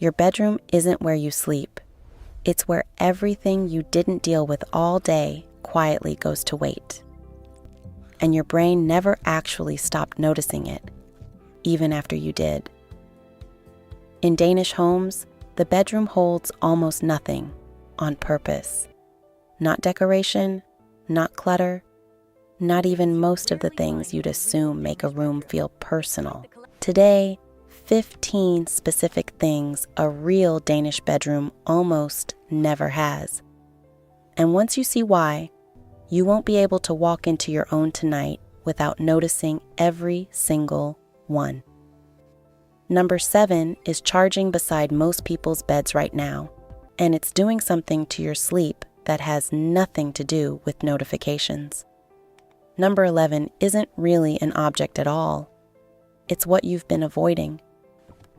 Your bedroom isn't where you sleep. It's where everything you didn't deal with all day quietly goes to wait. And your brain never actually stopped noticing it, even after you did. In Danish homes, the bedroom holds almost nothing on purpose. Not decoration, not clutter, not even most of the things you'd assume make a room feel personal. Today, 15 specific things a real Danish bedroom almost never has. And once you see why, you won't be able to walk into your own tonight without noticing every single one. Number 7 is charging beside most people's beds right now, and it's doing something to your sleep that has nothing to do with notifications. Number 11 isn't really an object at all. It's what you've been avoiding.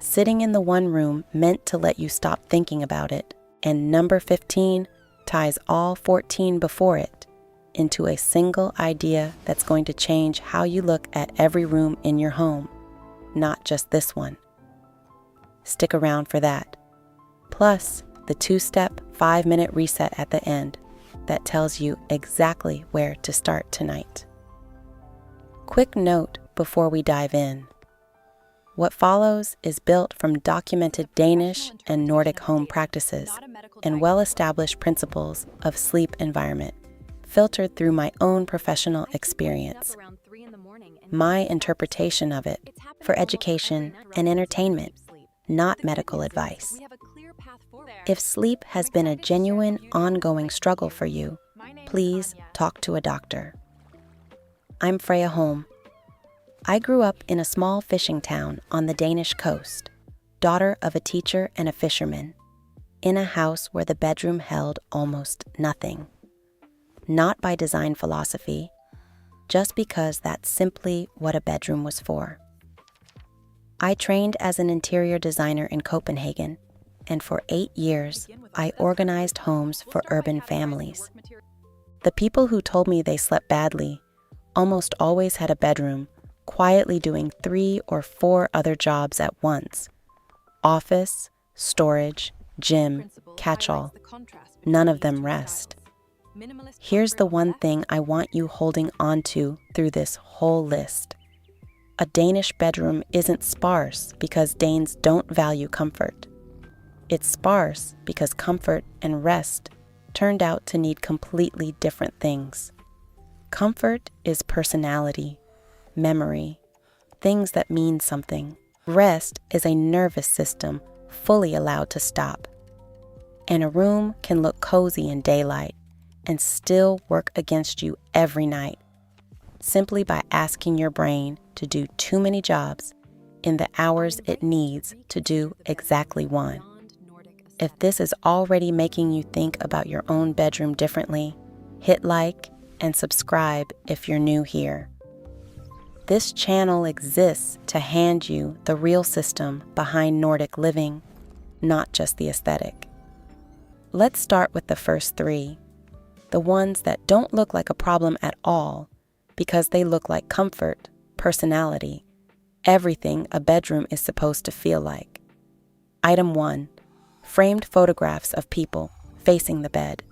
Sitting in the one room meant to let you stop thinking about it, and number 15 ties all 14 before it into a single idea that's going to change how you look at every room in your home, not just this one. Stick around for that. Plus, the 2-step 5-minute reset at the end that tells you exactly where to start tonight. Quick note before we dive in. What follows is built from documented Danish and Nordic home practices and well-established principles of sleep environment, filtered through my own professional experience. My interpretation of it for education and entertainment, not medical advice. If sleep has been a genuine, ongoing struggle for you, please talk to a doctor. I'm Freya Holm. I grew up in a small fishing town on the Danish coast, daughter of a teacher and a fisherman, in a house where the bedroom held almost nothing. Not by design philosophy, just because that's simply what a bedroom was for. I trained as an interior designer in Copenhagen, and for 8 years, I organized homes for urban families. The people who told me they slept badly almost always had a bedroom, quietly doing 3 or 4 other jobs at once. Office, storage, gym, catch-all. None of them rest. Here's the one thing I want you holding on to through this whole list. A Danish bedroom isn't sparse because Danes don't value comfort. It's sparse because comfort and rest turned out to need completely different things. Comfort is personality, memory, things that mean something. Rest is a nervous system fully allowed to stop. And a room can look cozy in daylight and still work against you every night, simply by asking your brain to do too many jobs in the hours it needs to do exactly one. If this is already making you think about your own bedroom differently, hit like and subscribe if you're new here. This channel exists to hand you the real system behind Nordic living, not just the aesthetic. Let's start with the first 3, the ones that don't look like a problem at all because they look like comfort, personality, everything a bedroom is supposed to feel like. Item 1, framed photographs of people facing the bed.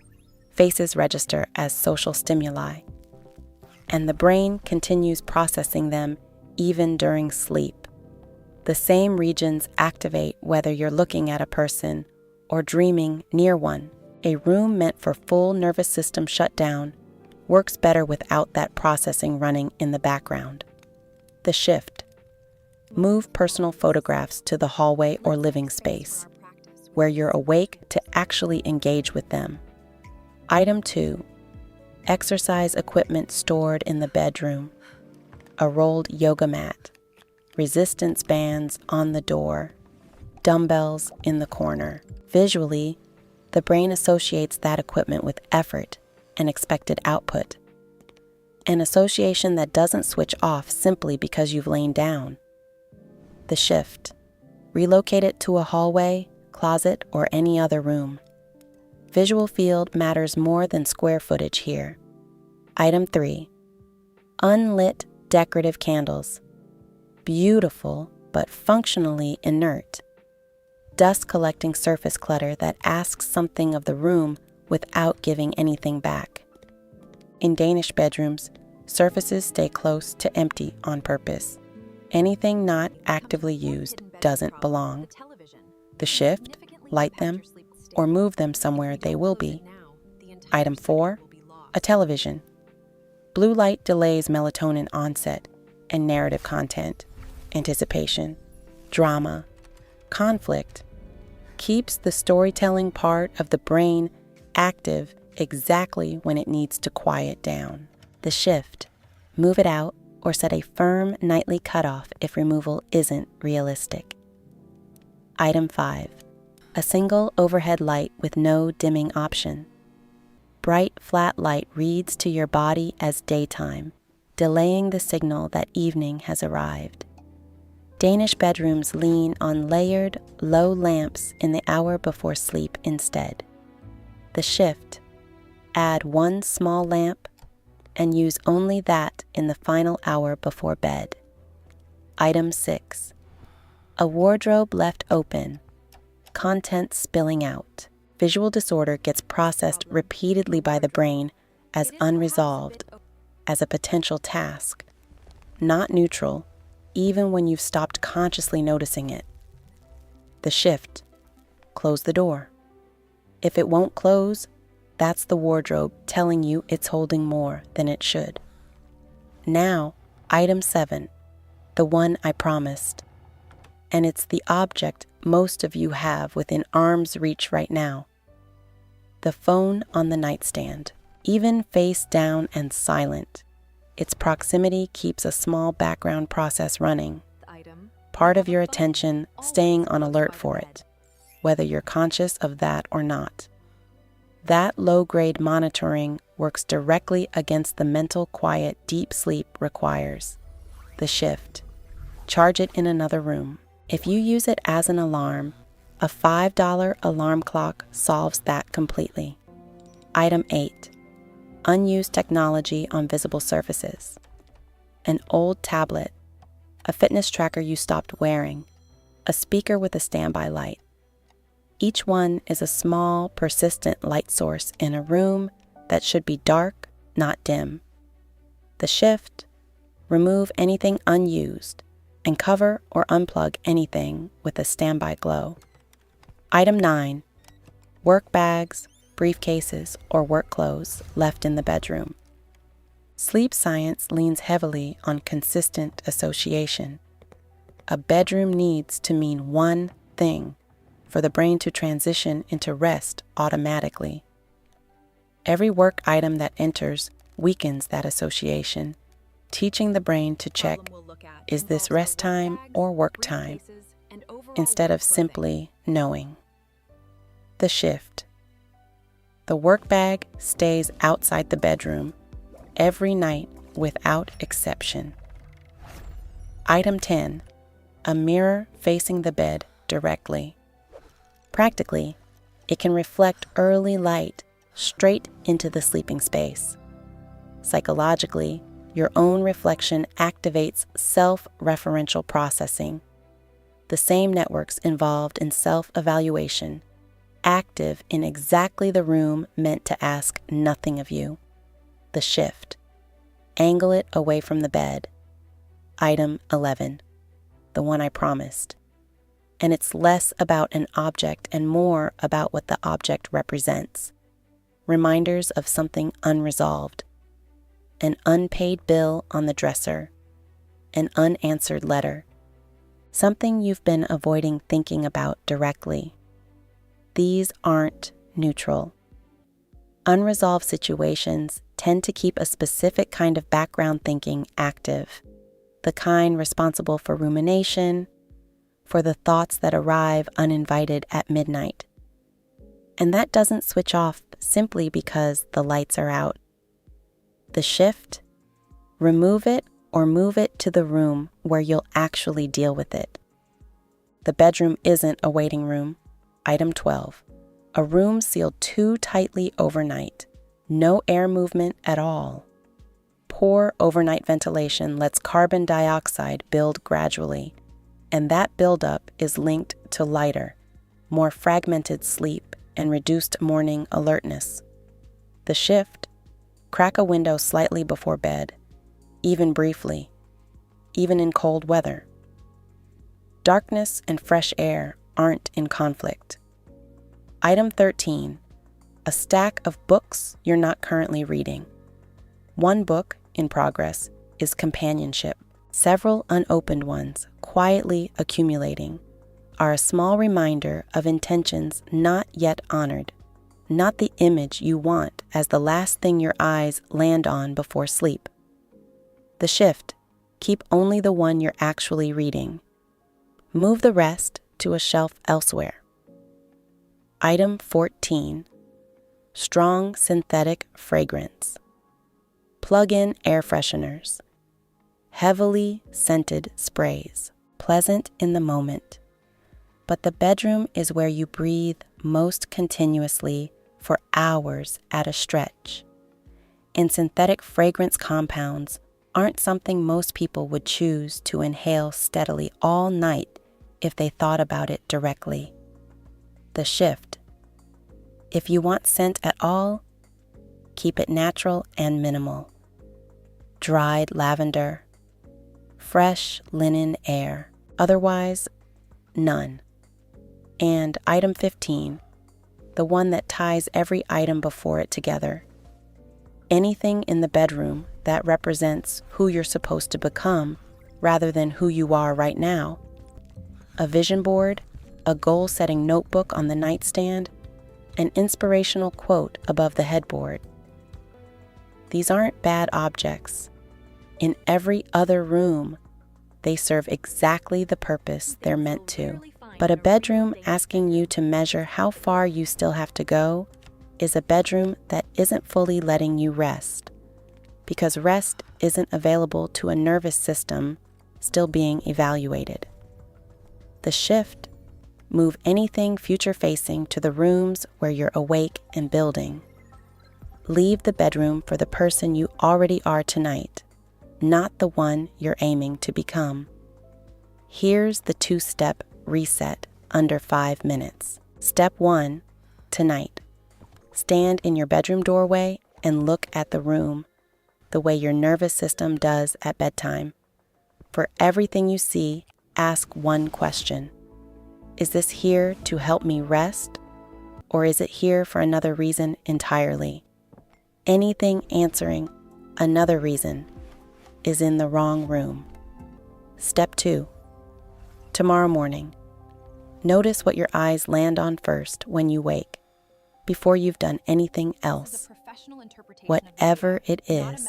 Faces register as social stimuli, and the brain continues processing them even during sleep. The same regions activate whether you're looking at a person or dreaming near one. A room meant for full nervous system shutdown works better without that processing running in the background. The shift. Move personal photographs to the hallway or living space, where you're awake to actually engage with them. Item 2, exercise equipment stored in the bedroom. A rolled yoga mat, resistance bands on the door, dumbbells in the corner. Visually, the brain associates that equipment with effort and expected output. An association that doesn't switch off simply because you've lain down. The shift. Relocate it to a hallway, closet, or any other room. Visual field matters more than square footage here. Item 3, unlit decorative candles. Beautiful, but functionally inert. dust-collecting surface clutter that asks something of the room without giving anything back. In Danish bedrooms, surfaces stay close to empty on purpose. Anything not actively used doesn't belong. The shift, light them, or move them somewhere they will be. Item 4, a television. Blue light delays melatonin onset and narrative content, anticipation, drama, conflict, keeps the storytelling part of the brain active exactly when it needs to quiet down. The shift, move it out or set a firm nightly cutoff if removal isn't realistic. Item 5, a single overhead light with no dimming option. Bright, flat light reads to your body as daytime, delaying the signal that evening has arrived. Danish bedrooms lean on layered, low lamps in the hour before sleep instead. The shift, add one small lamp and use only that in the final hour before bed. Item 6, a wardrobe left open, content spilling out. Visual disorder gets processed repeatedly by the brain as unresolved, as a potential task, not neutral, even when you've stopped consciously noticing it. The shift, close the door. If it won't close, that's the wardrobe telling you it's holding more than it should. Now, item 7, the one I promised. And it's the object most of you have within arm's reach right now. The phone on the nightstand, even face down and silent. Its proximity keeps a small background process running, part of your attention staying on alert for it, whether you're conscious of that or not. That low-grade monitoring works directly against the mental quiet deep sleep requires. The shift, charge it in another room. If you use it as an alarm, a $5 alarm clock solves that completely. Item 8, unused technology on visible surfaces. An old tablet, a fitness tracker you stopped wearing, a speaker with a standby light. Each one is a small, persistent light source in a room that should be dark, not dim. The shift, remove anything unused and cover or unplug anything with a standby glow. Item 9, work bags, briefcases, or work clothes left in the bedroom. Sleep science leans heavily on consistent association. A bedroom needs to mean one thing for the brain to transition into rest automatically. Every work item that enters weakens that association, teaching the brain to check, is this rest time or work time, instead of simply knowing. The shift. The work bag stays outside the bedroom every night without exception. Item 10, a mirror facing the bed directly. Practically, it can reflect early light straight into the sleeping space. Psychologically, your own reflection activates self-referential processing. The same networks involved in self-evaluation, active in exactly the room meant to ask nothing of you. The shift. Angle it away from the bed. Item 11, the one I promised. And it's less about an object and more about what the object represents. Reminders of something unresolved. An unpaid bill on the dresser. An unanswered letter. Something you've been avoiding thinking about directly. These aren't neutral. Unresolved situations tend to keep a specific kind of background thinking active, the kind responsible for rumination, for the thoughts that arrive uninvited at midnight. And that doesn't switch off simply because the lights are out. The shift, remove it or move it to the room where you'll actually deal with it. The bedroom isn't a waiting room. Item 12, a room sealed too tightly overnight. No air movement at all. Poor overnight ventilation lets carbon dioxide build gradually, and that buildup is linked to lighter, more fragmented sleep, and reduced morning alertness. The shift: crack a window slightly before bed, even briefly, even in cold weather. Darkness and fresh air aren't in conflict. Item 13, a stack of books you're not currently reading. One book in progress is companionship. Several unopened ones, quietly accumulating, are a small reminder of intentions not yet honored, not the image you want as the last thing your eyes land on before sleep. The shift: keep only the one you're actually reading. Move the rest to a shelf elsewhere. Item 14, strong synthetic fragrance. Plug in air fresheners, heavily scented sprays, pleasant in the moment. But the bedroom is where you breathe most continuously for hours at a stretch. And synthetic fragrance compounds aren't something most people would choose to inhale steadily all night if they thought about it directly. The shift: if you want scent at all, keep it natural and minimal. Dried lavender, fresh linen air, otherwise none. And item 15, the one that ties every item before it together. Anything in the bedroom that represents who you're supposed to become rather than who you are right now. A vision board, a goal-setting notebook on the nightstand, an inspirational quote above the headboard. These aren't bad objects. In every other room, they serve exactly the purpose they're meant to. But a bedroom asking you to measure how far you still have to go is a bedroom that isn't fully letting you rest, because rest isn't available to a nervous system still being evaluated. The shift: move anything future-facing to the rooms where you're awake and building. Leave the bedroom for the person you already are tonight, not the one you're aiming to become. Here's the 2-step reset under 5 minutes. Step 1, tonight. Stand in your bedroom doorway and look at the room the way your nervous system does at bedtime. For everything you see, ask one question. Is this here to help me rest, or is it here for another reason entirely? Anything answering another reason is in the wrong room. Step 2, tomorrow morning. Notice what your eyes land on first when you wake, before you've done anything else. Whatever it is,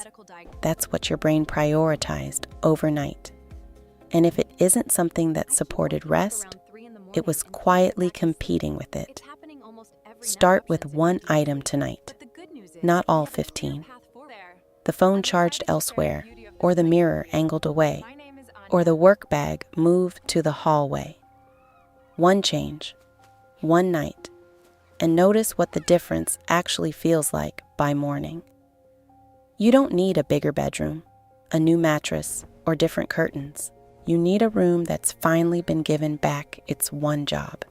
that's what your brain prioritized overnight. And if it isn't something that supported rest, it was quietly competing with it. Start with one item tonight, not all 15. The phone charged elsewhere, or the mirror angled away, or the work bag moved to the hallway. One change, one night, and notice what the difference actually feels like by morning. You don't need a bigger bedroom, a new mattress, or different curtains. You need a room that's finally been given back its one job.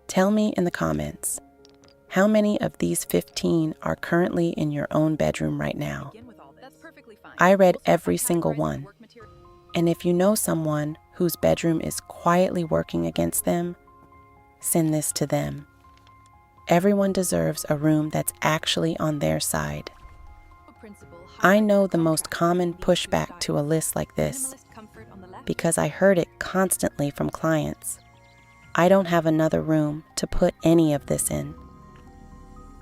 Tell me in the comments, how many of these 15 are currently in your own bedroom right now? I read every single one. And if you know someone whose bedroom is quietly working against them, send this to them. Everyone deserves a room that's actually on their side. I know the most common pushback to a list like this, because I heard it constantly from clients. I don't have another room to put any of this in.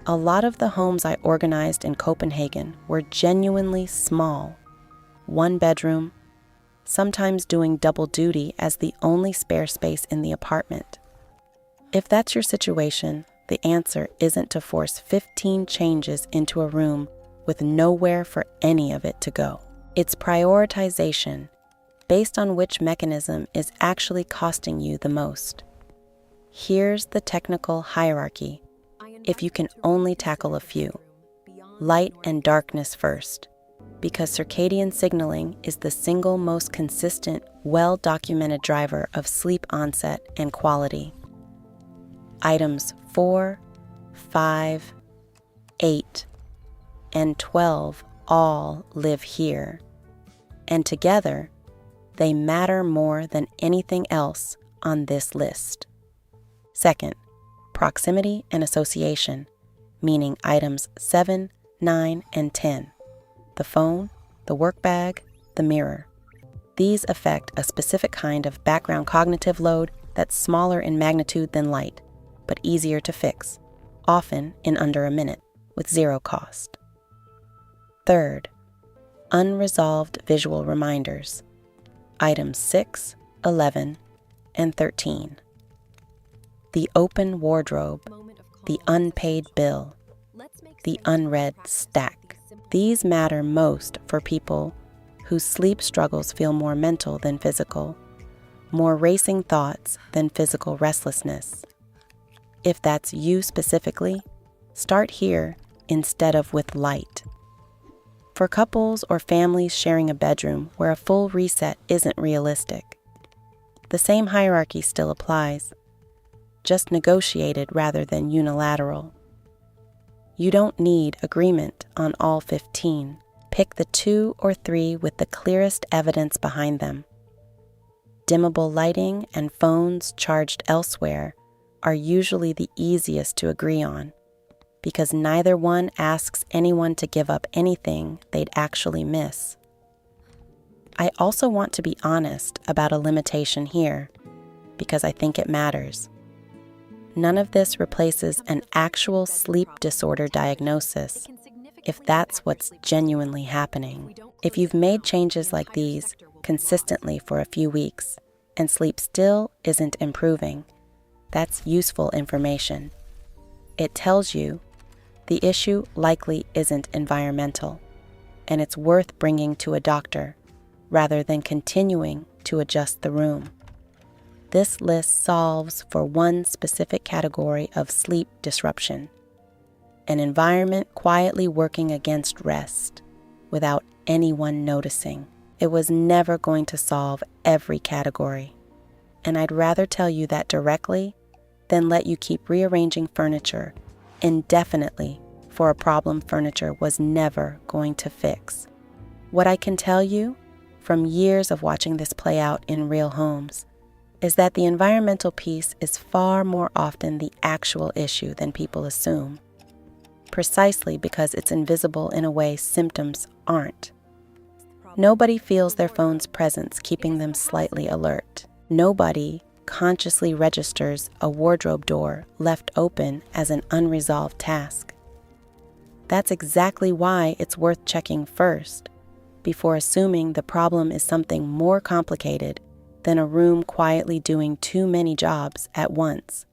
A lot of the homes I organized in Copenhagen were genuinely small. One bedroom, sometimes doing double duty as the only spare space in the apartment. If that's your situation, the answer isn't to force 15 changes into a room with nowhere for any of it to go. It's prioritization, based on which mechanism is actually costing you the most. Here's the technical hierarchy, if you can only tackle a few. Light and darkness first, because circadian signaling is the single most consistent, well-documented driver of sleep onset and quality. items 4, 5, 8, and 12 all live here, and together they matter more than anything else on this list. Second, proximity and association, meaning items 7, 9, and 10, the phone, the work bag, the mirror. These affect a specific kind of background cognitive load that's smaller in magnitude than light, but easier to fix, often in under a minute, with zero cost. Third, unresolved visual reminders, items 6, 11, and 13. The open wardrobe, the unpaid bill, the unread stack. These matter most for people whose sleep struggles feel more mental than physical, more racing thoughts than physical restlessness. If that's you specifically, start here instead of with light. For couples or families sharing a bedroom where a full reset isn't realistic, the same hierarchy still applies, just negotiated rather than unilateral. You don't need agreement on all 15. Pick the 2 or 3 with the clearest evidence behind them. Dimmable lighting and phones charged elsewhere are usually the easiest to agree on, because neither one asks anyone to give up anything they'd actually miss. I also want to be honest about a limitation here, because I think it matters. None of this replaces an actual sleep disorder diagnosis, if that's what's genuinely happening. If you've made changes like these consistently for a few weeks and sleep still isn't improving, that's useful information. It tells you the issue likely isn't environmental, and it's worth bringing to a doctor rather than continuing to adjust the room. This list solves for one specific category of sleep disruption, an environment quietly working against rest without anyone noticing. It was never going to solve every category, and I'd rather tell you that directly than let you keep rearranging furniture indefinitely for a problem furniture was never going to fix. What I can tell you, from years of watching this play out in real homes, is that the environmental piece is far more often the actual issue than people assume, precisely because it's invisible in a way symptoms aren't. Nobody feels their phone's presence keeping them slightly alert. Nobody consciously registers a wardrobe door left open as an unresolved task. That's exactly why it's worth checking first, before assuming the problem is something more complicated than a room quietly doing too many jobs at once.